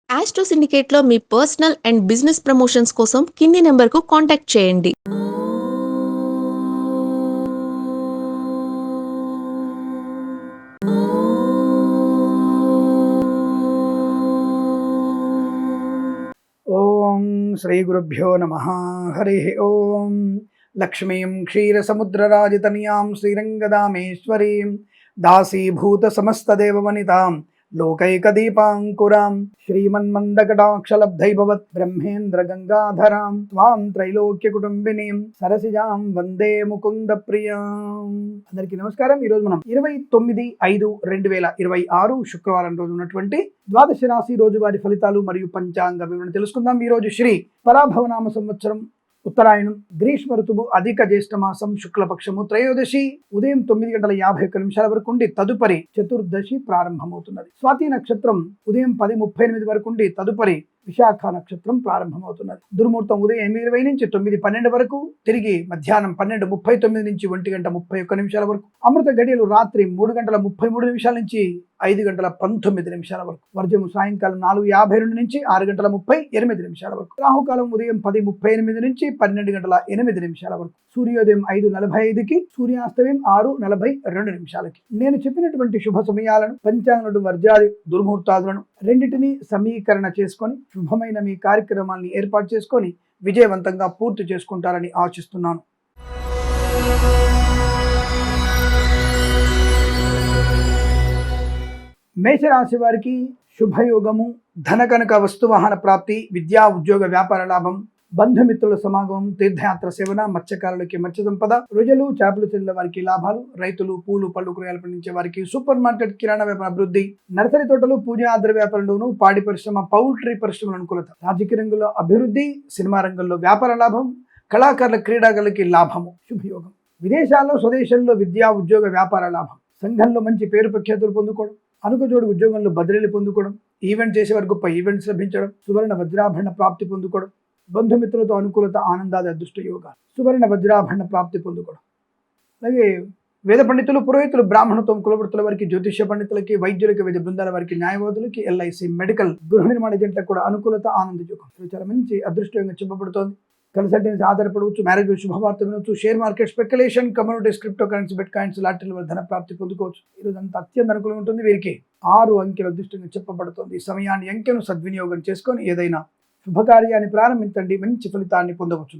Astro సిండికేట్లో మీ personal and business promotions కోసం కింది నెంబర్కు కాంటాక్ట్ చేయండి. ఓం శ్రీ గురుభ్యో నమ. హరి ఓం. లక్ష్మీం క్షీరసముద్రరాజతనయాం శ్రీరంగదామేశ్వరీం దాసీభూత సమస్తదేవవనితాం లోకైకదీపాంకురాం శ్రీమన్మందకటాక్షలబ్ధైభవత్ బ్రహ్మేంద్ర గంగాధరాం త్వాం త్రైలోక్యకుటుంబినీం సరసిజాం వందే ముకుంద ప్రియాం. అందరికీ నమస్కారం. ఈరోజు మనం 29/5/2026 శుక్రవారం రోజు ఉన్నటువంటి ద్వాదశ రాశి రోజువారి ఫలితాలు మరియు పంచాంగ వివరణ తెలుసుకుందాం. ఈ రోజు శ్రీ పరాభవనామ సంవత్సరం ఉత్తరాయణం, గ్రీష్మ ఋతువు, అధిక జ్యేష్ఠ మాసం, శుక్లపక్షము, త్రయోదశి ఉదయం 9:51 వరకు ఉండి తదుపరి చతుర్దశి ప్రారంభమవుతున్నది. స్వాతి నక్షత్రం ఉదయం 10:38 వరకు ఉండి తదుపరి విశాఖ నక్షత్రం ప్రారంభమవుతున్నది. దుర్ముహూర్తం ఉదయం 8:20 నుంచి 9:12 వరకు, తిరిగి మధ్యాహ్నం 12:39 నుంచి 1:31 వరకు. అమృత గడియలు రాత్రి 3:33 నుంచి 5:19 వరకు. వర్జము సాయంకాలం 4:52 నుంచి 6:38 వరకు. రాహుకాలం ఉదయం 10:38 నుంచి 12:08 వరకు. సూర్యోదయం 5:45కి, సూర్యాస్తమయం 6:42. నేను చెప్పినటువంటి శుభ సమయాలను, పంచాంగ వర్జాది దుర్ముహూర్తాలను రెండింటినీ సమీకరణ చేసుకొని శుభమైన మీ కార్యక్రమాన్ని ఏర్పాటు చేసుకొని విజయవంతంగా పూర్తి చేసుకుంటారని ఆశిస్తున్నాను. మేషరాశి వారికి శుభయోగము, ధనకనక వస్తువాహన ప్రాప్తి, విద్యా ఉద్యోగ వ్యాపార లాభం, బంధుమిత్రుల సమాగమం, తీర్థయాత్ర సేవన, మత్స్యకారులకి మత్స్య సంపద, రొయ్యలు చేపలు చెల్లెల వారికి లాభాలు, రైతులు పూలు పళ్ళు కూరగాయలు పండించే వారికి సూపర్ మార్కెట్ కిరాణా వ్యాపార అభివృద్ధి, నర్సరీ తోటలు పూజా ద్రవ్య వ్యాపారంలోను, పాడి పరిశ్రమ పౌల్ట్రీ పరిశ్రమల అనుకూలత, రాజకీయ రంగంలో అభివృద్ధి, సినిమా రంగంలో వ్యాపార లాభం, కళాకారుల క్రీడాకారులకి లాభము, శుభయోగం. విదేశాల్లో స్వదేశంలో విద్యా ఉద్యోగ వ్యాపార లాభం, సంఘంలో మంచి పేరు ప్రఖ్యాతులు పొందుకోవడం, అనుకజోడు ఉద్యోగంలో బదిలీలు పొందుకోవడం, ఈవెంట్ చేసేవారు గొప్ప ఈవెంట్స్ లభించడం, సువర్ణ వజ్రాభరణ ప్రాప్తి పొందుకోవడం, బంధుమిత్రులతో అనుకూలత, ఆనందాది అదృష్ట యోగాలు, సువర్ణ వజ్రాభరణ ప్రాప్తి పొందుకోవడం. అలాగే వేద పండితులు, పురోహితులు, బ్రాహ్మణత్వం, కులవృత్తుల వారికి, జ్యోతిష్య పండితులకి, వైద్యులకి, వైద్య బృందాల వారికి, న్యాయవాదులకి, ఎల్ఐసి, మెడికల్, గృహ నిర్మాణ ఏజెంట్లకు కూడా అనుకూలత, ఆనంద యోగం. ఇది చాలా మంచి అదృష్టంగా చెప్పబడుతోంది. కన్సల్టెన్సీ ఆధారపడవచ్చు, మ్యారేజ్ శుభవార్త వినవచ్చు, share market, speculation, communities, cryptocurrency, bitcoins, లాటరీల వల్ల ధన ప్రాప్తి పొందుకోవచ్చు. ఈరోజు అంతా అత్యంత అనుకూలంగా ఉంటుంది. వీరికి 6 అంకెల అదృష్టంగా చెప్పబడుతోంది. ఈ సమయాన్ని, అంకెను సద్వినియోగం చేసుకొని ఏదైనా శుభకార్యాన్ని ప్రారంభించండి, మంచి ఫలితాన్ని పొందవచ్చు.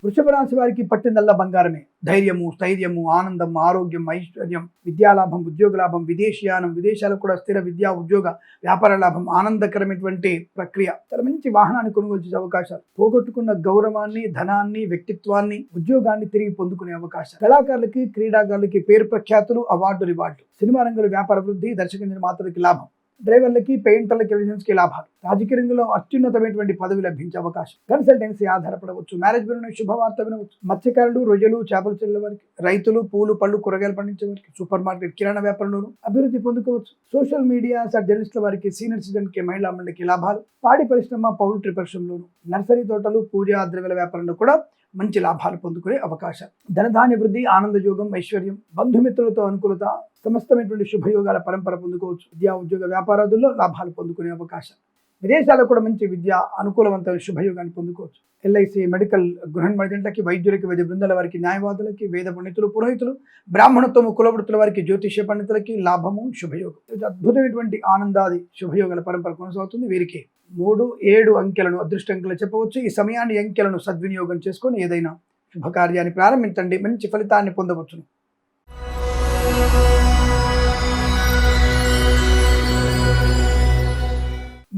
వృషభ రాశి వారికి పట్టిందల్లా బంగారమే. ధైర్యము, స్థైర్యము, ఆనందం, ఆరోగ్యం, ఐశ్వర్యం, విద్యాలాభం, ఉద్యోగ లాభం, విదేశీయానం, విదేశాలకు కూడా స్థిర విద్యా ఉద్యోగ వ్యాపార లాభం, ఆనందకరమైనటువంటి ప్రక్రియ, చాలా మంచి వాహనాన్ని కొనుగోలు చేసే అవకాశాలు, పోగొట్టుకున్న గౌరవాన్ని, ధనాన్ని, వ్యక్తిత్వాన్ని, ఉద్యోగాన్ని తిరిగి పొందుకునే అవకాశాలు, కళాకారులకి, క్రీడాకారులకి పేరు ప్రఖ్యాతులు, అవార్డు రివార్డులు, సినిమా రంగంలో వ్యాపార అభివృద్ధి, దర్శక నిర్మాతలకి లాభం, డ్రైవర్లకి, పెయింటర్లకి, ఎలిజెన్స్కి లాభాలు, రాజకీయ రంగంలో అత్యున్నతమైనటువంటి పదవి లభించే అవకాశం, కన్సల్టెన్సీ ఆధారపడవచ్చు, మ్యారేజ్ బ్యూరో శుభవార్త వినవచ్చు, మత్స్యకారులు, రొయ్యలు చేపలు చెల్లెల వారికి, రైతులు పూలు పళ్ళు కూరగాయలు పండించే వారికి, సూపర్ మార్కెట్ కిరాణా వ్యాపారంలోనూ అభివృద్ధి పొందుకోవచ్చు, సోషల్ మీడియా జర్నలిస్టుల వారికి, సీనియర్ సిటిజన్కి, మహిళా మండలికి లాభాలు, పాడి పరిశ్రమ పౌల్ట్రీ పరిశ్రమలోను, నర్సరీ తోటలు పూజా ద్రవ్యాల వ్యాపారంలో కూడా మంచి లాభాలు పొందుకునే అవకాశాలు, ధనధాన్య వృద్ధి, ఆనందయోగం, ఐశ్వర్యం, బంధుమిత్రులతో అనుకూలత, సమస్తమైనటువంటి శుభయోగాల పరంపర పొందుకోవచ్చు. విద్యా ఉద్యోగ వ్యాపారాదుల్లో లాభాలు పొందుకునే అవకాశాలు, విదేశాలకు కూడా మంచి విద్య అనుకూలవంతమైన శుభయోగాన్ని పొందుకోవచ్చు. ఎల్ఐసి, మెడికల్, గృహ నిర్మాణకి, వైద్యులకి, వైద్య బృందాల వారికి, న్యాయవాదులకి, వేద పండితులు, పురోహితులు, బ్రాహ్మణత్వము, కులవృత్తుల వారికి, జ్యోతిష్య పండితులకి లాభము, శుభయోగం. అద్భుతమైనటువంటి ఆనందాది శుభయోగాల పరంపర కొనసాగుతుంది. వీరికి 3, 7 అంకెలను అదృష్టంగా చెప్పవచ్చు. ఈ సమయాన్ని, అంకెలను సద్వినియోగం చేసుకొని ఏదైనా శుభకార్యాన్ని ప్రారంభించండి, మంచి ఫలితాన్ని పొందవచ్చును.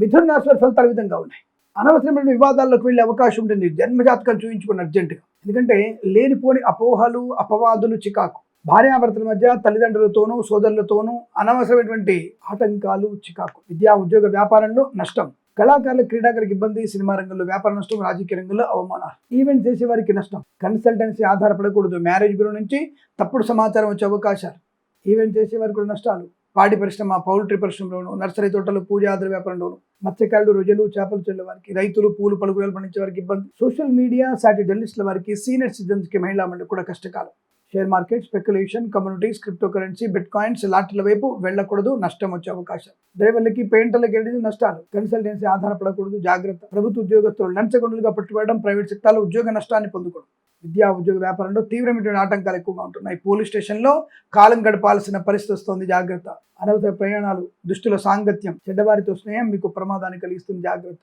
మిథున రాశి వారి ఫలితాలు ఈ విధంగా ఉన్నాయి. అనవసరమైన వివాదాల్లోకి వెళ్ళే అవకాశం ఉంటుంది. జన్మజాతకం చూపించుకుని అర్జెంటుగా, ఎందుకంటే లేనిపోని అపోహలు, అపవాదులు, చికాకు, భార్యాభర్తల మధ్య, తల్లిదండ్రులతోనూ, సోదరులతోనూ అనవసరమైనటువంటి ఆటంకాలు, చికాకు, విద్యా ఉద్యోగ వ్యాపారంలో నష్టం, కళాకారుల క్రీడాకారులకు ఇబ్బంది, సినిమా రంగంలో వ్యాపార నష్టం, రాజకీయ రంగంలో అవమానాలు, ఈవెంట్ చేసే వారికి నష్టం, కన్సల్టెన్సీ ఆధారపడకూడదు, మ్యారేజ్ బ్యూరో నుంచి తప్పుడు సమాచారం వచ్చే అవకాశాలు, ఈవెంట్ చేసే వారికి కూడా నష్టాలు, పాడి పరిశ్రమ పౌల్ట్రీ పరిశ్రమలోను, నర్సరీ తోటలు పూజా ద్రవ్య వ్యాపారంలోను, మత్స్యకారులు, రొయ్యలు చేపలు చెల్లె వారికి, రైతులు పూలు పలుకురాలు పండించే వారికి ఇబ్బంది, సోషల్ మీడియా సాటి జర్నలిస్టుల వారికి, సీనియర్ సిటిజన్స్కి, మహిళా మండలికి కూడా కష్టకాలం, share market, speculation, communities, cryptocurrency, bit coins లాంటి వైపు వెళ్ళకూడదు, నష్టం వచ్చే అవకాశం. డ్రైవర్లకి, పెయింటర్లకి ఏంటిది నష్టాలు. కన్సల్టెన్సీ ఆధారపడకూడదు, జాగ్రత్త. ప్రభుత్వ ఉద్యోగస్తులు లంచగొండులుగా పట్టుబడడం, ప్రైవేట్ సెక్టార్లో ఉద్యోగ నష్టాన్ని పొందకూడదు. విద్యా ఉద్యోగ వ్యాపారంలో తీవ్రమైన ఆటంకాలు ఎక్కువగా ఉంటున్నాయి. పోలీస్ స్టేషన్లో కాలం గడపాల్సిన పరిస్థితి వస్తుంది, జాగ్రత్త. అనవసర ప్రయాణాలు, దుష్టుల సాంగత్యం, చెడ్డవారితో స్నేహం మీకు ప్రమాదాన్ని కలిగిస్తుంది, జాగ్రత్త.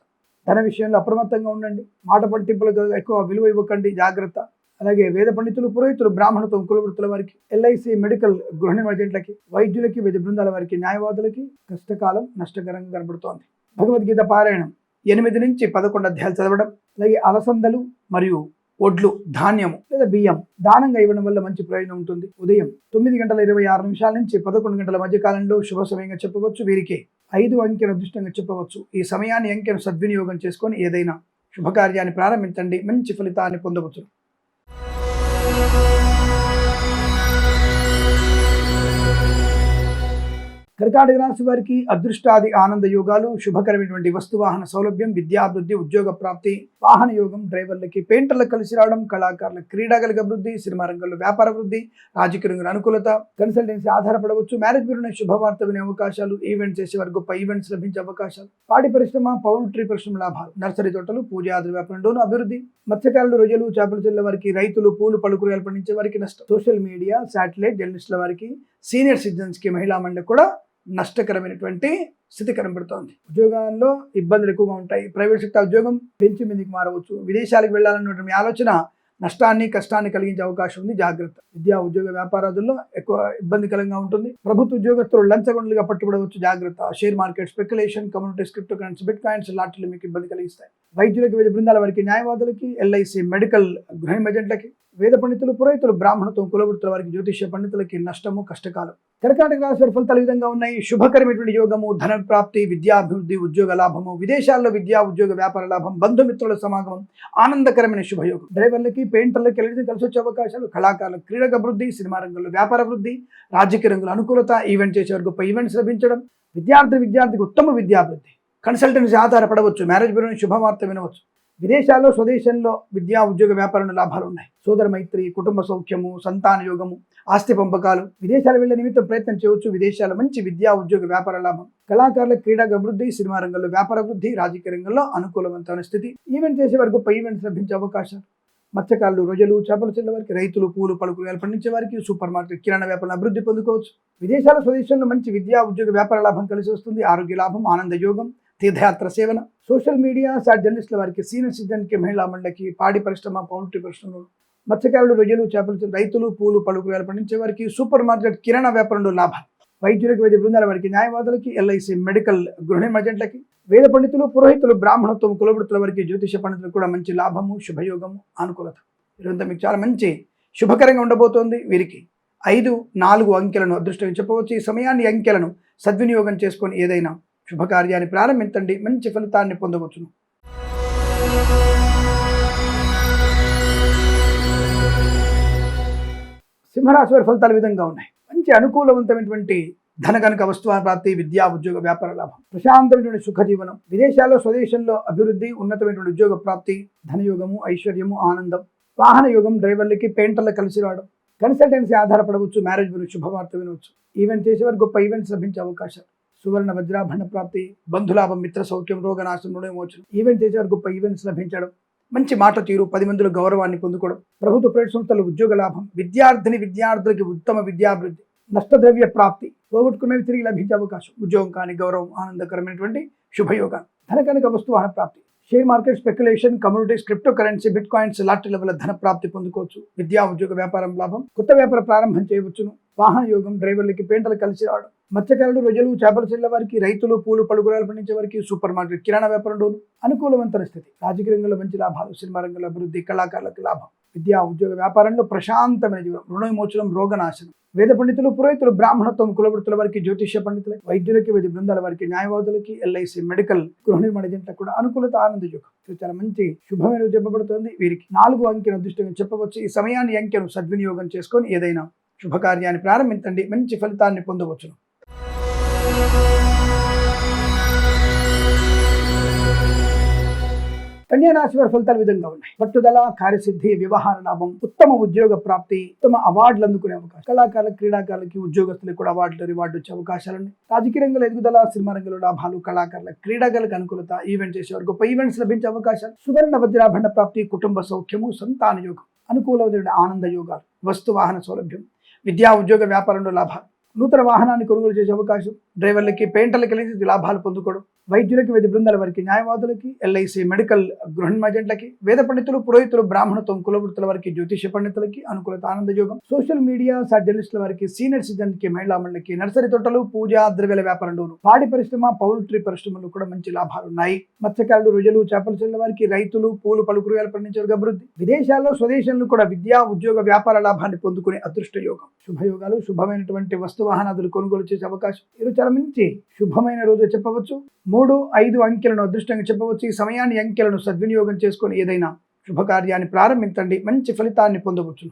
ధన విషయంలో అప్రమత్తంగా ఉండండి. మాట పట్టింపులకు ఎక్కువ విలువ ఇవ్వకండి, జాగ్రత్త. అలాగే వేద పండితులు, పురోహితులు, బ్రాహ్మణత్వం, కులవృత్తుల వారికి, ఎల్ఐసి, మెడికల్, గృహ ఏజెంట్లకి, వైద్యులకి, వైద్య బృందాల వారికి, న్యాయవాదులకి కష్టకాలం నష్టకరంగా కనబడుతోంది. భగవద్గీత పారాయణం 8 నుంచి 11 అధ్యాయాలు చదవడం, అలాగే అలసందలు మరియు ఒడ్లు, ధాన్యము లేదా బియ్యం దానంగా ఇవ్వడం వల్ల మంచి ప్రయోజనం ఉంటుంది. ఉదయం 9:26 నుంచి 11 గంటల మధ్య కాలంలో శుభ సమయంగా చెప్పవచ్చు. వీరికి 5 అంకెను అదృష్టంగా చెప్పవచ్చు. ఈ సమయాన్ని అంకెను సద్వినియోగం చేసుకొని ఏదైనా శుభకార్యాన్ని ప్రారంభించండి, మంచి ఫలితాన్ని పొందవచ్చు. కర్కాటక రాశి వారికి అదృష్టాది ఆనంద యోగాలు, శుభకరమైనటువంటి వస్తువాహన సౌలభ్యం, విద్యాభివృద్ధి, ఉద్యోగ ప్రాప్తి, వాహన యోగం, డ్రైవర్లకి, పెయింటర్లకు కలిసి రావడం, కళాకారులకు క్రీడాగలిక అభివృద్ధి, సినిమా రంగంలో వ్యాపార వృద్ధి, రాజకీయ రంగంలో అనుకూలత, కన్సల్టెన్సీ ఆధారపడవచ్చు, మ్యారేజ్ బ్యూరోలో శుభవార్త వినే అవకాశాలు, ఈవెంట్స్ చేసే వారికి గొప్ప ఈవెంట్స్ లభించే అవకాశాలు, పాడి పరిశ్రమ, పౌల్ట్రీ పరిశ్రమ లాభాలు, నర్సరీ తోటలు, పూజాది వ్యాపారంలోనూ అభివృద్ధి, మత్స్యకారులు, రొయ్యలు, చేపల చెల్ల వారికి, రైతులు, పూలు పళ్ళు కూరగాయలు పండించే వారికి నష్టం, సోషల్ మీడియా, శాటిలైట్, జర్నలిస్టుల వారికి, సీనియర్ సిటిజన్స్కి, మహిళా మండలికి కూడా నష్టకరమైనటువంటి స్థితి కనబడుతోంది. ఉద్యోగాల్లో ఇబ్బందులు ఎక్కువగా ఉంటాయి. ప్రైవేట్ సెక్టర్ ఉద్యోగం పెంచి మీదకి మారవచ్చు. విదేశాలకు వెళ్ళాలన్నటువంటి ఆలోచన నష్టాన్ని, కష్టాన్ని కలిగించే అవకాశం ఉంది, జాగ్రత్త. విద్యా ఉద్యోగ వ్యాపారాదుల్లో ఎక్కువ ఇబ్బందికరంగా ఉంటుంది. ప్రభుత్వ ఉద్యోగస్తులు లంచగొండలుగా పట్టుబడవచ్చు, జాగ్రత్త. Share market, speculation, communities, cryptocurrency, bit coins లాంటివి మీకు ఇబ్బంది కలిగిస్తాయి. వైద్యులకి, వైద్య బృందాల వారికి, న్యాయవాదులకి, ఎల్ఐసి, మెడికల్, గృహ ఏజెంట్లకి, వేద పండితులు, పురోహితులు, బ్రాహ్మణత్వం, కులవృత్తుల వారికి, జ్యోతిష్య పండితులకి నష్టము, కష్టకాలం. కర్కాటక రాశి వారి ఫలితాలు విధంగా ఉన్నాయి. శుభకరమైనటువంటి యోగము, ధన ప్రాప్తి, విద్యాభివృద్ధి, ఉద్యోగ లాభము, విదేశాల్లో విద్యా ఉద్యోగ వ్యాపార లాభం, బంధుమిత్రుల సమాగమం, ఆనందకరమైన శుభయోగం. డ్రైవర్లకి, పెయింటర్లకి కలిసి వచ్చే అవకాశాలు, కళాకారులకు క్రీడక అభివృద్ధి, సినిమా రంగంలో వ్యాపార వృద్ధి, రాజకీయ రంగంలో అనుకూలత, ఈవెంట్ చేసేవారు గొప్ప ఈవెంట్స్ లభించడం, విద్యార్థికి ఉత్తమ విద్యాభివృద్ధి, కన్సల్టెన్సీ ఆధారపడవచ్చు, మ్యారేజ్ బ్యూరోని శుభవార్త వినవచ్చు. విదేశాల్లో, స్వదేశంలో విద్యా ఉద్యోగ వ్యాపారంలో లాభాలు ఉన్నాయి. సోదర మైత్రి, కుటుంబ సౌఖ్యము, సంతాన యోగము, ఆస్తి పంపకాలు, విదేశాలు వెళ్లే నిమిత్తం ప్రయత్నం చేయవచ్చు. విదేశాల మంచి విద్యా ఉద్యోగ వ్యాపార లాభం, కళాకారుల క్రీడా అభివృద్ధి, సినిమా రంగంలో వ్యాపార వృద్ధి, రాజకీయ రంగంలో అనుకూలవంతమైన స్థితి, ఈవెంట్ చేసే వారికి గొప్ప ఈవెంట్స్ లభించే అవకాశాలు. మత్స్యకారులు, రొయ్యలు, చేపల చెల్ల వారికి, రైతులు, పూలు పళ్ళు కూరగాయలు పండించే వారికి, సూపర్ మార్కెట్, కిరాణా వ్యాపారం అభివృద్ధి పొందుకోవచ్చు. విదేశాల, స్వదేశంలో మంచి విద్యా ఉద్యోగ వ్యాపార లాభం కలిసి వస్తుంది. ఆరోగ్య లాభం, ఆనంద యోగం, తీర్థయాత్ర సేవన, సోషల్ మీడియా, జర్నలిస్టుల వారికి, సీనియర్ సిటిజన్కి, మహిళా మండలికి, పాడి పరిశ్రమ, పౌల్ట్రీ పరిశ్రమలు, మత్స్యకారులు, రొయ్యలు, చేపలు, రైతులు, పూలు పళ్ళు కూరగాయలు పండించే వారికి, సూపర్ మార్కెట్, కిరాణా వ్యాపారంలో లాభాలు. వైద్యులకు, వైద్య బృందాల వారికి, న్యాయవాదులకి, ఎల్ఐసి, మెడికల్, గృహ ఏజెంట్లకి, వేద పండితులు, పురోహితులు, బ్రాహ్మణత్వం, కులవృత్తుల వారికి, జ్యోతిష పండితులకు కూడా మంచి లాభము, శుభయోగము, అనుకూలత. ఇదంతా మీకు చాలా మంచి శుభకరంగా ఉండబోతోంది. వీరికి 5, 4 అంకెలను అదృష్టంగా చెప్పవచ్చు. ఈ సమయాన్ని, అంకెలను సద్వినియోగం చేసుకొని ఏదైనా శుభకార్యాన్ని ప్రారంభించండి, మంచి ఫలితాన్ని పొందవచ్చును. సింహరాశి వారి ఫలితాలు విధంగా ఉన్నాయి. మంచి అనుకూలవంతమైనటువంటి ధనగనక వస్తువు ప్రాప్తి, విద్యా ఉద్యోగ వ్యాపార లాభం, ప్రశాంతమైనటువంటి సుఖ జీవనం, విదేశాల్లో, స్వదేశంలో అభివృద్ధి, ఉన్నతమైనటువంటి ఉద్యోగ ప్రాప్తి, ధనయోగము, ఐశ్వర్యము, ఆనందం, వాహన యోగం, డ్రైవర్లకి, పెయింటర్లకు కలిసి రావడం, కన్సల్టెన్సీ ఆధారపడవచ్చు, మ్యారేజ్ బ్యూరో శుభవార్త వినవచ్చు, ఈవెంట్ చేసేవారు గొప్ప ఈవెంట్స్ లభించే అవకాశాలు, సువర్ణ వజ్రాభరణ ప్రాప్తి, బంధులాభం, మిత్ర సౌఖ్యం, రోగనాశనం, రుణవిమోచనం, ఈవెంట్ చేసేవారు గొప్ప ఈవెంట్స్ లభించడం, మంచి మాట తీరు, 10 మందిలో గౌరవాన్ని పొందుకోవడం, ప్రభుత్వ ప్రైవేట్ సంస్థలు ఉద్యోగ లాభం, విద్యార్థులకి ఉత్తమ విద్యాభివృద్ధి, నష్టద్రవ్య ప్రాప్తి, పోగొట్టుకున్నవి తిరిగి లభించే అవకాశం, ఉద్యోగం కానీ గౌరవం, ఆనందకరమైనటువంటి శుభయోగాలు, ధనకనక వస్తువాహన ప్రాప్తి, share market, speculation, communities, cryptocurrency, bit coins లాంటి లెవెల్ ధన ప్రాప్తి పొందుకోవచ్చు. విద్యా ఉద్యోగ వ్యాపారం లాభం, కొత్త వ్యాపార ప్రారంభం చేయవచ్చును. వాహన యోగం, డ్రైవర్లకి, పెయింటర్లకు కలిసి రావడం, మత్స్యకారులు, రొయ్యలు, చేపల చెల్ల వారికి, రైతులు, పూలు పళ్ళు కూరగాయలు పండించే వారికి, సూపర్ మార్కెట్, కిరాణా వ్యాపారంలోను అనుకూలవంతమైన స్థితి, రాజకీయ రంగంలో మంచి లాభాలు, సినిమా రంగంలో అభివృద్ధి, కళాకారులకు లాభం, విద్యా ఉద్యోగ వ్యాపారంలో ప్రశాంతమైన జీవనం, రుణ విమోచనం, రోగనాశనం, వేద పండితులు, పురోహితులు, బ్రాహ్మణత్వం, కులవృత్తుల వారికి, జ్యోతిష్య పండితులకి, వైద్యులకి, వైద్య బృందాల వారికి, న్యాయవాదులకి, ఎల్ఐసి, మెడికల్, గృహ నిర్మాణ ఏజెంట్లకు కూడా అనుకూలత, ఆనంద యోగం. ఇది చాలా మంచి శుభమైన చెప్పబడుతుంది. వీరికి 4 అంకెను అదృష్టంగా చెప్పవచ్చు. ఈ సమయాన్ని, అంకెను సద్వినియోగం చేసుకొని ఏదైనా శుభకార్యాన్ని ప్రారంభించండి, మంచి ఫలితాన్ని పొందవచ్చును. కన్యా రాశి వారి ఫలితాలు విధంగా ఉన్నాయి. పట్టుదల, కార్యసిద్ధి, వ్యవహార లాభం, ఉత్తమ ఉద్యోగ ప్రాప్తి, ఉత్తమ అవార్డులు అందుకునే అవకాశం, కళాకారులకు, క్రీడాకారులకి, ఉద్యోగస్తులకు కూడా రివార్డు వచ్చే అవకాశాలు ఉన్నాయి. రాజకీయ రంగంలో ఎదుగుదల, సినిమా రంగంలో లాభాలు, కళాకారులకు, క్రీడాకారులకు అనుకూలత, ఈవెంట్ చేసేవారు గొప్ప ఈవెంట్స్ లభించే అవకాశాలు, సువర్ణ వజ్రాభరణ ప్రాప్తి, కుటుంబ సౌఖ్యము, సంతాన యోగం, అనుకూలమైన ఆనంద యోగాలు, వస్తు వాహన సౌలభ్యం, విద్యా ఉద్యోగ వ్యాపారంలో లాభాలు, నూతన వాహనాన్ని కొనుగోలు చేసే అవకాశం, డ్రైవర్లకి, పెయింటర్లకి లాభాలు పొందుకోవడం, వైద్యులకి, వైద్య బృందాల వారికి, న్యాయవాదులకి, ఎల్ఐసి, మెడికల్, గృహ ఏజెంట్లకి, వేద పండితులు, పురోహితులు, బ్రాహ్మణత్వం, కులవృత్తుల వారికి, జ్యోతిష పండితులకి అనుకూలత, ఆనంద యోగం, సోషల్ మీడియా జర్నలిస్టుల వారికి, సీనియర్ సిటిజన్కి, మహిళా మండలికి, నర్సరీ తోటలు, పూజా ద్రవ్యాల వ్యాపారంలో, పాడి పరిశ్రమ, పౌల్ట్రీ పరిశ్రమలు కూడా మంచి లాభాలు ఉన్నాయి. మత్స్యకారులు, రొయ్యలు, చేపల చెల్లెల వారికి, రైతులు, పూలు, పలు కూరగాయలు పండించే అభివృద్ధి, విదేశాల్లో, స్వదేశంలో కూడా విద్యా ఉద్యోగ వ్యాపార లాభాన్ని పొందుకునే అదృష్ట యోగం, శుభయోగాలు, శుభమైనటువంటి వస్తు వాహనాదులు కొనుగోలు చేసే అవకాశం. ఇది చాలా మంచి శుభమైన రోజు చెప్పవచ్చు. 3, 5 అంకెలను అదృష్టంగా చెప్పవచ్చు. ఈ సమయాన్ని, అంకెలను సద్వినియోగం చేసుకొని ఏదైనా శుభకార్యాన్ని ప్రారంభించండి, మంచి ఫలితాన్ని పొందవచ్చు.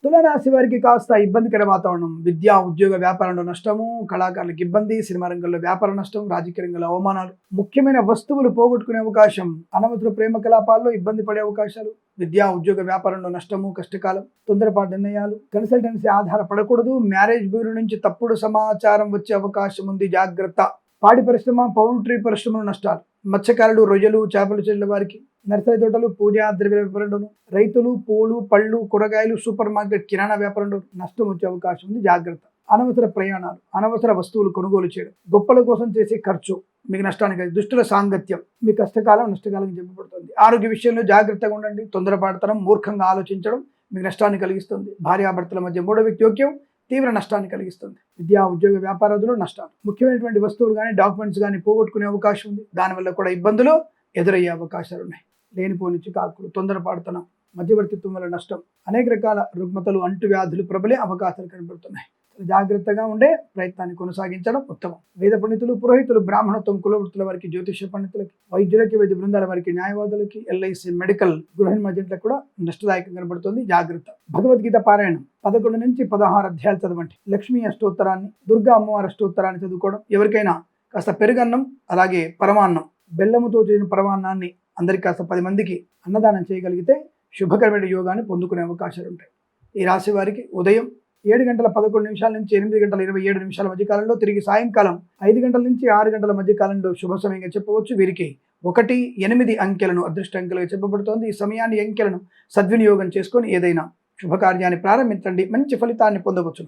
తులారాశి వారికి కాస్త ఇబ్బందికర వాతావరణం, విద్యా ఉద్యోగ వ్యాపారంలో నష్టము, కళాకారులకు ఇబ్బంది, సినిమా రంగంలో వ్యాపార నష్టం, రాజకీయ రంగంలో అవమానాలు, ముఖ్యమైన వస్తువులు పోగొట్టుకునే అవకాశం, అనవసర ప్రేమ కలాపాల్లో ఇబ్బంది పడే అవకాశాలు, విద్యా ఉద్యోగ వ్యాపారంలో నష్టము, కష్టకాలం, తొందరపాటు నిర్ణయాలు, కన్సల్టెన్సీ ఆధారపడకూడదు, మ్యారేజ్ బ్యూరో నుంచి తప్పుడు సమాచారం వచ్చే అవకాశం ఉంది, జాగ్రత్త. పాడి పరిశ్రమ, పౌల్ట్రీ పరిశ్రమలో నష్టాలు, మత్స్యకారులు, రొయ్యలు, చేపలు చెల్లెల వారికి, నర్సరీ తోటలు, పూజా ద్రవ్య వ్యాపారంలోను, రైతులు, పూలు, పళ్ళు, కూరగాయలు, సూపర్ మార్కెట్, కిరాణా వ్యాపారంలో నష్టం వచ్చే అవకాశం ఉంది, జాగ్రత్త. అనవసర ప్రయాణాలు, అనవసర వస్తువులు కొనుగోలు చేయడం, గొప్పల కోసం చేసే ఖర్చు మీకు నష్టానికి, దుష్టుల సాంగత్యం మీ కష్టకాలం, నష్టకాలం చెప్పబడుతుంది. ఆరోగ్య విషయంలో జాగ్రత్తగా ఉండండి. తొందరపాటుతనం, మూర్ఖంగా ఆలోచించడం మీకు నష్టాన్ని కలిగిస్తుంది. భార్యాభర్తల మధ్య మూడో వ్యక్తి యోగ్యం తీవ్ర నష్టాన్ని కలిగిస్తుంది. విద్యా ఉద్యోగ వ్యాపారాదులు నష్టాలు, ముఖ్యమైనటువంటి వస్తువులు కానీ, డాక్యుమెంట్స్ కానీ పోగొట్టుకునే అవకాశం ఉంది. దానివల్ల కూడా ఇబ్బందులు ఎదురయ్యే అవకాశాలు ఉన్నాయి. లేనిపోని చికాకులు, తొందరపాటుతనం, మధ్యవర్తిత్వం వల్ల నష్టం, అనేక రకాల రుగ్మతలు, అంటువ్యాధులు ప్రబలే అవకాశాలు కనబడుతున్నాయి. జాగ్రత్తగా ఉండే ప్రయత్నాన్ని కొనసాగించడం ఉత్తమం. వేద పండితులు, పురోహితులు, బ్రాహ్మణత్వం, కులవృత్తుల వారికి, జ్యోతిష పండితులకి, వైద్యులకి, వైద్య బృందాల వారికి, న్యాయవాదులకి, ఎల్ఐసి, మెడికల్, గృహ ఏజెంట్లకు కూడా నష్టదాయకం కనబడుతుంది, జాగ్రత్త. భగవద్గీత పారాయణం 11 నుంచి 16 అధ్యాయాలు చదవండి. లక్ష్మీ అష్టోత్తరాన్ని, దుర్గా అమ్మవారి అష్టోత్తరాన్ని చదువుకోవడం. ఎవరికైనా కాస్త పెరుగన్నం, అలాగే పరమాన్నం, బెల్లముతో చేసిన పరమాన్నాన్ని అందరికీ కాస్త 10 మందికి అన్నదానం చేయగలిగితే శుభకరమైన యోగాన్ని పొందుకునే అవకాశాలు ఉంటాయి. ఈ రాశి వారికి ఉదయం 7:11 నుంచి 8:27 మధ్యకాలంలో, తిరిగి సాయంకాలం 5 నుంచి 6 మధ్యకాలంలో శుభ సమయంగా చెప్పవచ్చు. వీరికి 1, 8 అంకెలను అదృష్ట అంకెలుగా చెప్పబడుతోంది. ఈ సమయాన్ని, అంకెలను సద్వినియోగం చేసుకొని ఏదైనా శుభకార్యాన్ని ప్రారంభించండి, మంచి ఫలితాన్ని పొందవచ్చు.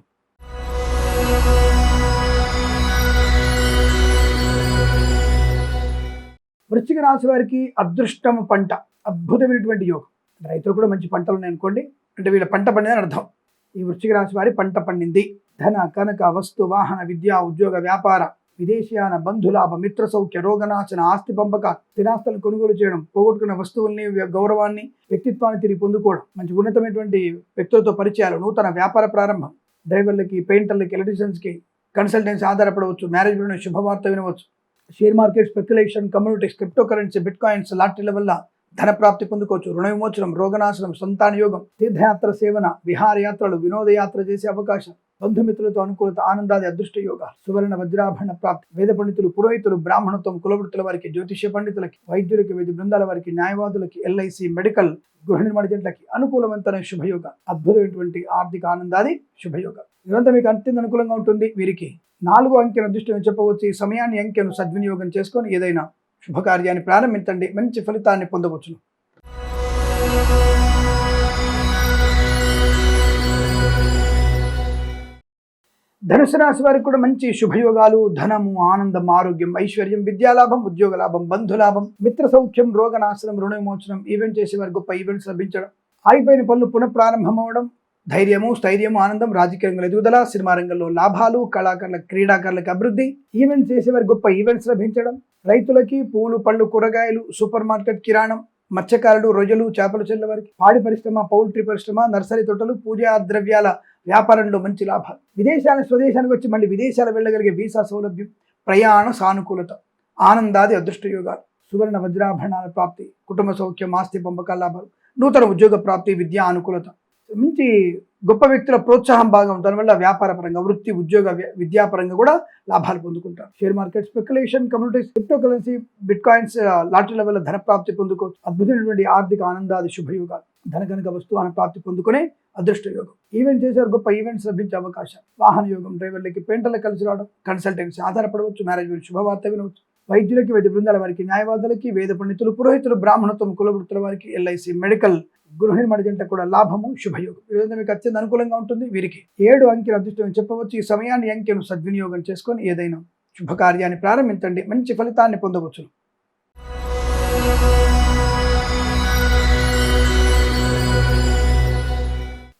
వృశ్చిక రాశి వారికి అదృష్టము పంట, అద్భుతమైనటువంటి యోగం. రైతులు కూడా మంచి పంటలు ఉన్నాయి అనుకోండి, అంటే వీళ్ళ పంట పండిందని అర్థం. ఈ వృశ్చిక రాశి వారి పంట పండింది. ధన, కనక, వస్తు, వాహన, విద్యా ఉద్యోగ వ్యాపార, విదేశీయాన, బంధులాభ, మిత్ర సౌఖ్య, రోగనాశన, ఆస్తి పంపక, స్థిరాస్తులను కొనుగోలు చేయడం, పోగొట్టుకున్న వస్తువుల్ని, గౌరవాన్ని, వ్యక్తిత్వాన్ని తిరిగి పొందుకోవడం, మంచి ఉన్నతమైనటువంటి వ్యక్తులతో పరిచయాలు, నూతన వ్యాపార ప్రారంభం, డ్రైవర్లకి, పెయింటర్లకి, ఎలక్ట్రీషియన్స్కి కన్సల్టెన్సీ ఆధారపడవచ్చు, మ్యారేజ్ బ్యూరో శుభవార్త వినవచ్చు, share market, speculation, communities, cryptocurrency, bitcoins, లాటరీల వల్ల ధన ప్రాప్తి పొందుకోవచ్చు, రుణ విమోచనం, రోగనాశనం, సంతాన యోగం, తీర్థయాత్ర సేవన, విహారయాత్రలు, వినోదయాత్ర చేసే అవకాశం, బంధుమిత్రులతో అనుకూలత, ఆనందాది అదృష్ట యోగ, సువర్ణ వజ్రాభరణ ప్రాప్తి, వేద పండితులు, పురోహితులు, బ్రాహ్మణత్వం, కులవృత్తుల వారికి, జ్యోతిష పండితులకి, వైద్యులకి, వైద్య బృందాల వారికి, న్యాయవాదులకి, ఎల్ఐసి, మెడికల్, గృహ ఏజెంట్లకి అనుకూలవంతమైన శుభయోగ, అద్భుతమైనటువంటి ఆర్థిక ఆనందాది శుభయోగ. ఇదంతా మీకు అత్యంత అనుకూలంగా ఉంటుంది. వీరికి 4 అంకెను అదృష్టంగా చెప్పవచ్చు. ఈ సమయాన్ని, అంకెను సద్వినియోగం చేసుకొని ఏదైనా శుభకార్యాన్ని ప్రారంభించండి, మంచి ఫలితాన్ని పొందవచ్చును. ధనుసు రాశి వారికి కూడా మంచి శుభయోగాలు, ధనము, ఆనందం, ఆరోగ్యం, ఐశ్వర్యం, విద్యాలాభం, ఉద్యోగ లాభం, బంధులాభం, మిత్ర సౌఖ్యం, రోగనాశనం, రుణ విమోచనం, ఈవెంట్ చేసే వారి గొప్ప ఈవెంట్స్ లభించడం, ఆగిపోయిన పనులు పునఃప్రారంభం అవడం, ధైర్యము, స్థైర్యము, ఆనందం, రాజకీయ రంగంలో ఎదుగుదల, సినిమా రంగంలో లాభాలు, కళాకారుల, క్రీడాకారులకు అభివృద్ధి, ఈవెంట్స్ చేసేవారి గొప్ప ఈవెంట్స్ లభించడం, రైతులకి, పూలు, పళ్ళు, కూరగాయలు, సూపర్ మార్కెట్, కిరాణం, మత్స్యకారులు, రొయ్యలు, చేపలు చెల్లెల వారికి, పాడి పరిశ్రమ, పౌల్ట్రీ పరిశ్రమ, నర్సరీ తోటలు, పూజా ద్రవ్యాల వ్యాపారంలో మంచి లాభాలు, విదేశాల స్వదేశానికి వచ్చి మళ్ళీ విదేశాలు వెళ్ళగలిగే వీసా సౌలభ్యం, ప్రయాణ సానుకూలత, ఆనందాది అదృష్ట యోగాలు, సువర్ణ వజ్రాభరణాల ప్రాప్తి, కుటుంబ సౌఖ్యం, ఆస్తి పంపకాల లాభాలు, నూతన ఉద్యోగ ప్రాప్తి, విద్యా అనుకూలత, మంచి గొప్ప వ్యక్తుల ప్రోత్సాహం బాగా ఉండడం వల్ల వ్యాపార పరంగా, వృత్తి, ఉద్యోగ, విద్యాపరంగా కూడా లాభాలు పొందుకుంటారు. Share market, speculation, communities, cryptocurrency, bitcoins, లాటరీల వల్ల ధన ప్రాప్తి పొందుకోవచ్చు. అద్భుతమైనటువంటి ఆర్థిక ఆనందాది శుభయోగాలు, ధనకనక వస్తువు ప్రాప్తి పొందుకునే అదృష్ట యోగం. ఈవెంట్ చేసేవారు గొప్ప ఈవెంట్స్ లభించే అవకాశాలు. వాహన యోగం, డ్రైవర్లకి, పెయింటర్లకు కలిసి రావడం, కన్సల్టెన్సీ ఆధారపడవచ్చు, మ్యారేజ్ గురించి శుభవార్త వినవచ్చు. వైద్యులకి, వైద్య బృందాల వారికి, న్యాయవాదులకి, వేద పండితులు, పురోహితులు, బ్రాహ్మణత్వం, కులవృత్తుల వారికి, ఎల్ఐసి, మెడికల్, గృహ నిర్మాణ జంట కూడా లాభము, శుభయోగం. ఈ విధంగా మీకు అత్యంత అనుకూలంగా ఉంటుంది. వీరికి 7 అంకెల అదృష్టం చెప్పవచ్చు. ఈ సమయాన్ని, అంకెను సద్వినియోగం చేసుకొని ఏదైనా శుభకార్యాన్ని ప్రారంభించండి, మంచి ఫలితాన్ని పొందవచ్చు.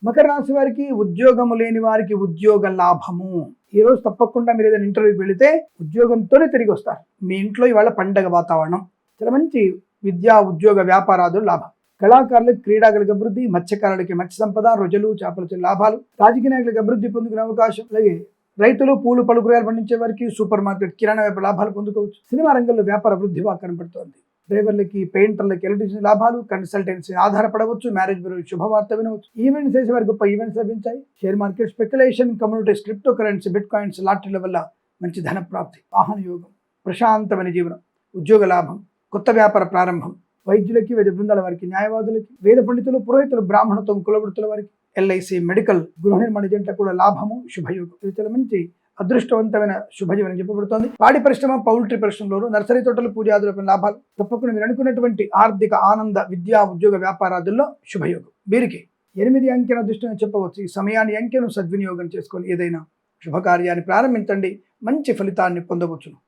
మకర రాశి వారికి, ఉద్యోగము లేని వారికి ఉద్యోగ లాభము. ఈ రోజు తప్పకుండా మీరు ఏదైనా ఇంటర్వ్యూకి వెళితే ఉద్యోగంతోనే తిరిగి వస్తారు. మీ ఇంట్లో ఇవాళ పండగ వాతావరణం, చాలా మంచి విద్యా, ఉద్యోగ, వ్యాపారాదులు లాభం. కళాకారులకు, క్రీడాకులకు అభివృద్ధి, మత్స్యకారులకి మత్స్య సంపద, రొజలు, చేపలతో లాభాలు, రాజకీయ నాయకులకు అభివృద్ధి పొందుకునే అవకాశం. అలాగే రైతులు, పూలు, పలు కూరగాయలు పండించే వారికి, సూపర్ మార్కెట్, కిరాణా వ్యాపార లాభాలు పొందుకోవచ్చు. సినిమా రంగంలో వ్యాపార వృద్ధి బాగా కనపడుతోంది. డ్రైవర్లకి, పెయింటర్లకి, ఎలక్ట్రీషియన్ లాభాలు, కన్సల్టెన్సీ ఆధారపడవచ్చు, మ్యారేజ్ బ్యూరో శుభవార్త వినవచ్చు. ఈవెంట్స్ చేసే వారికి గొప్ప ఈవెంట్స్ లభించాయి. Share market, speculation, communities, cryptocurrency, bitcoins, లాటరీల వల్ల మంచి ధన ప్రాప్తి, వాహన యోగం, ప్రశాంతమైన జీవనం, ఉద్యోగ లాభం, కొత్త వ్యాపార ప్రారంభం. వైద్యులకి, వైద్య బృందాల వారికి, న్యాయవాదులకి, వేద పండితులు, పురోహితులు, బ్రాహ్మణత్వం, కులవృత్తుల వారికి, ఎల్ఐసి, మెడికల్, గృహ నిర్మాణ జంట కూడా లాభము, శుభయోగం. ఇది చాలా మంచి అదృష్టవంతమైన శుభజీవనం చెప్పబడుతోంది. పాడి పరిశ్రమ, పౌల్ట్రీ పరిశ్రమలోను, నర్సరీ తోటలు, పూజాదుల లాభాలు. తప్పకుండా మీరు అనుకున్నటువంటి ఆర్థిక, ఆనంద, విద్యా, ఉద్యోగ, వ్యాపారాదుల్లో శుభయోగం. వీరికి 8 అంకెల అదృష్టం చెప్పవచ్చు. ఈ సమయాన్ని, అంకెను సద్వినియోగం చేసుకొని ఏదైనా శుభకార్యాన్ని ప్రారంభించండి, మంచి ఫలితాన్ని పొందవచ్చును.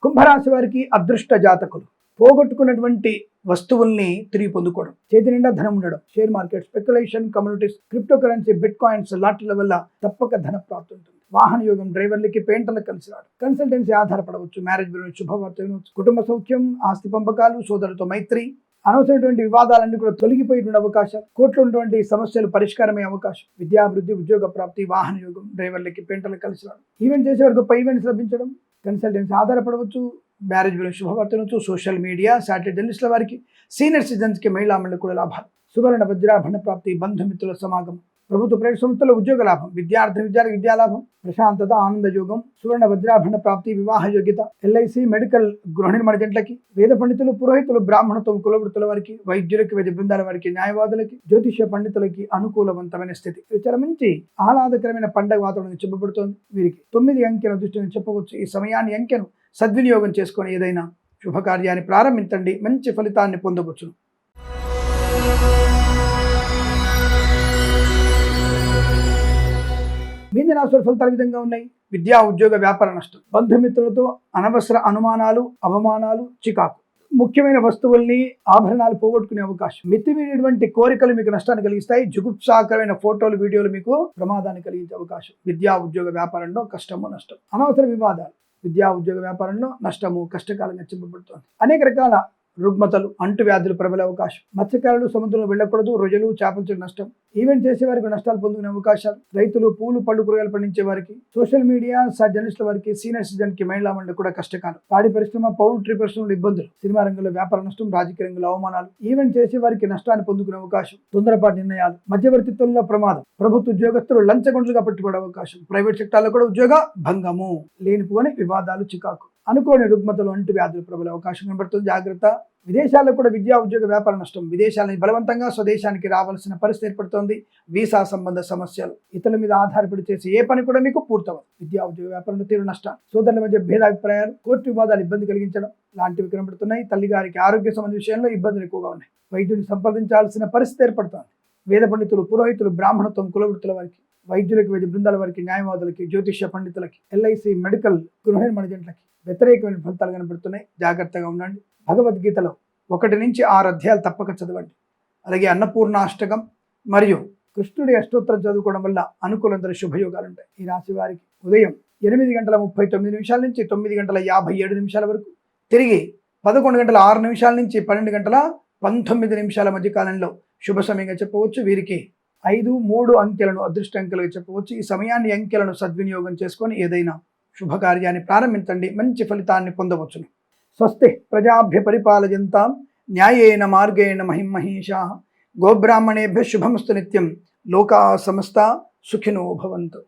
కుంభరాశి వారికి అదృష్ట జాతకులు. పోగొట్టుకున్నటువంటి వస్తువుల్ని తిరిగి పొందుకోవడం, చేతి నిండా ధనం ఉండడం, share market, speculation, communities, cryptocurrency, bitcoins, లాటరీల వల్ల తప్పక ధన ప్రాప్తి ఉంటుంది. వాహన యోగం, డ్రైవర్లకి, పెయింటర్లకు కలిసి రావడం, కన్సల్టెన్సీ ఆధారపడవచ్చు, మ్యారేజ్ బ్యూరో శుభవార్త వినవచ్చు. కుటుంబ సౌఖ్యం, ఆస్తి పంపకాలు, సోదరులతో మైత్రి, అనవసరమైనటువంటి వివాదాలన్నీ కూడా తొలగిపోయేటువంటి అవకాశాలు, కోర్టులో ఉన్నటువంటి సమస్యలు పరిష్కారమయ్యే అవకాశం, విద్యాభివృద్ధి, ఉద్యోగ ప్రాప్తి, వాహన యోగం, డ్రైవర్లకి, పెయింటర్లకు కలిసి రావడం, ఈవెంట్ చేసేవారు గొప్ప ఈవెంట్స్ లభించడం, కన్సల్టెన్సీ ఆధారపడవచ్చు, మ్యారేజ్ బ్యూరో శుభవార్త వినవచ్చు. సోషల్ మీడియా, శాటిలైట్ జర్నలిస్టుల వారికి, సీనియర్ సిటిజన్స్కి, మహిళా మండలి కూడా లాభాలు, సువర్ణ వజ్రాభరణ ప్రాప్తి, బంధుమిత్రుల సమాగమం, ప్రభుత్వ ప్రైవేట్ సంస్థల ఉద్యోగ లాభం, విద్యార్థులకు విద్యాలాభం, ప్రశాంతత, ఆనంద యోగం, సువర్ణ వజ్రాభరణ ప్రాప్తి, వివాహ యోగ్యత, ఎల్ఐసి, మెడికల్, గృహ నిర్మాణ జంటలకి, వేద పండితులు, పురోహితులు, బ్రాహ్మణత్వం, కులవృత్తుల వారికి, వైద్యులకి, వైద్య బృందాల వారికి, న్యాయవాదులకి, జ్యోతిష్య పండితులకి అనుకూలవంతమైన స్థితి. ఇది చాలా మంచి ఆహ్లాదకరమైన పండగ వాతావరణం చెప్పబడుతోంది. వీరికి 9 అంకెల అదృష్టం చెప్పవచ్చు. ఈ సమయాన్ని, అంకెను సద్వినియోగం చేసుకొని ఏదైనా శుభకార్యాన్ని ప్రారంభించండి, మంచి ఫలితాన్ని పొందవచ్చు. మీన రాశుల ఫలితాలు విధంగా ఉన్నాయి. విద్యా, ఉద్యోగ, వ్యాపార నష్టం, బంధుమిత్రులతో అనవసర అనుమానాలు, అవమానాలు, చికాకు, ముఖ్యమైన వస్తువుల్ని, ఆభరణాలు పోగొట్టుకునే అవకాశం, మితిమీరినటువంటి కోరికలు మీకు నష్టాన్ని కలిగిస్తాయి. జుగుప్సాకరమైన ఫోటోలు, వీడియోలు మీకు ప్రమాదాన్ని కలిగించే అవకాశం. విద్యా, ఉద్యోగ, వ్యాపారంలో కష్టము, నష్టం, అనవసర వివాదాలు, విద్యా, ఉద్యోగ, వ్యాపారంలో నష్టము, కష్టకాలంగా చెప్పబడుతోంది. అనేక రకాల రుగ్మతలు, అంటువ్యాధులు ప్రబలే అవకాశం, మత్స్యకారులు సముద్రంలో వెళ్ళకూడదు, రొజలు, చేపలతో నష్టం, ఈవెంట్ చేసే వారికి నష్టాలు పొందుకునే అవకాశాలు, రైతులు, పూలు, పళ్ళు, కూరగాయలు పండించే వారికి, సోషల్ మీడియా, జర్నలిస్టుల వారికి, సీనియర్ సిటిజన్కి, మహిళా మండలి కూడా కష్టకాలం, పాడి పరిశ్రమ, పౌల్ట్రీ పరిశ్రమలో ఇబ్బందులు, సినిమా రంగంలో వ్యాపార నష్టం, రాజకీయ రంగంలో అవమానాలు, ఈవెంట్ చేసే వారికి నష్టాన్ని పొందుకునే అవకాశం, తొందరపాటు నిర్ణయాలు, మధ్యవర్తిత్వంలో ప్రమాదం, ప్రభుత్వ ఉద్యోగస్తులు లంచగొండలుగా పట్టుబడే అవకాశం, ప్రైవేట్ సెక్టార్లో కూడా ఉద్యోగ భంగము, లేనిపోని వివాదాలు, చికాకు, అనుకోని రుగ్మతలు, అంటువ్యాధులు ప్రబలే అవకాశం కనబడుతుంది. జాగ్రత్త. విదేశాల్లో కూడా విద్యా, ఉద్యోగ, వ్యాపార నష్టం, విదేశాలని బలవంతంగా స్వదేశానికి రావాల్సిన పరిస్థితి ఏర్పడుతోంది. వీసా సంబంధ సమస్యలు, ఇతరుల మీద ఆధారపడి చేసే ఏ పని కూడా మీకు పూర్తవదు. విద్యా, ఉద్యోగ, వ్యాపారంలో తీవ్ర నష్టాలు, సోదరుల మధ్య భేదాభిప్రాయాలు, కోర్టు వివాదాలు ఇబ్బంది కలిగించడం లాంటివి కనబడుతున్నాయి. తల్లిగారికి ఆరోగ్య సంబంధ విషయంలో ఇబ్బందులు ఎక్కువగా ఉన్నాయి. వైద్యుని సంప్రదించాల్సిన పరిస్థితి ఏర్పడుతోంది. వేద పండితులు, పురోహితులు, బ్రాహ్మణత్వం, కులవృత్తుల వారికి, వైద్యులకి, వైద్య బృందాల వారికి, న్యాయవాదులకి, జ్యోతిష్య పండితులకి, ఎల్ఐసి, మెడికల్, గృహ నిర్మాణ జంటలకి వ్యతిరేకమైన ఫలితాలు కనబడుతున్నాయి. జాగ్రత్తగా ఉండండి. భగవద్గీతలో 1 నుంచి 6 అధ్యాయాలు తప్పక చదవండి. అలాగే అన్నపూర్ణాష్టకం మరియు కృష్ణుడి అష్టోత్తరం చదువుకోవడం వల్ల అనుకూలంగా శుభయోగాలు ఉంటాయి. ఈ రాశి వారికి ఉదయం 8:39 నుంచి 9:57 వరకు, తిరిగి 11:06 నుంచి 12:19 మధ్య కాలంలో శుభ సమయంగా చెప్పవచ్చు. వీరికి 5, 3 అంకెలను అదృష్ట అంకెలుగా చెప్పవచ్చు. ఈ సమయాన్ని, అంకెలను సద్వినియోగం చేసుకొని ఏదైనా శుభకార్యాన్ని ప్రారంభించండి, మంచి ఫలితాన్ని పొందవచ్చును. స్వస్తి ప్రజాభ్య పరిపాలయంతాం న్యాయేన మార్గేణ మహిమహేషాః. గోబ్రాహ్మణేభ్యः శుభమస్తు నిత్యం. లోకా సమస్తా సుఖినో భవంతు.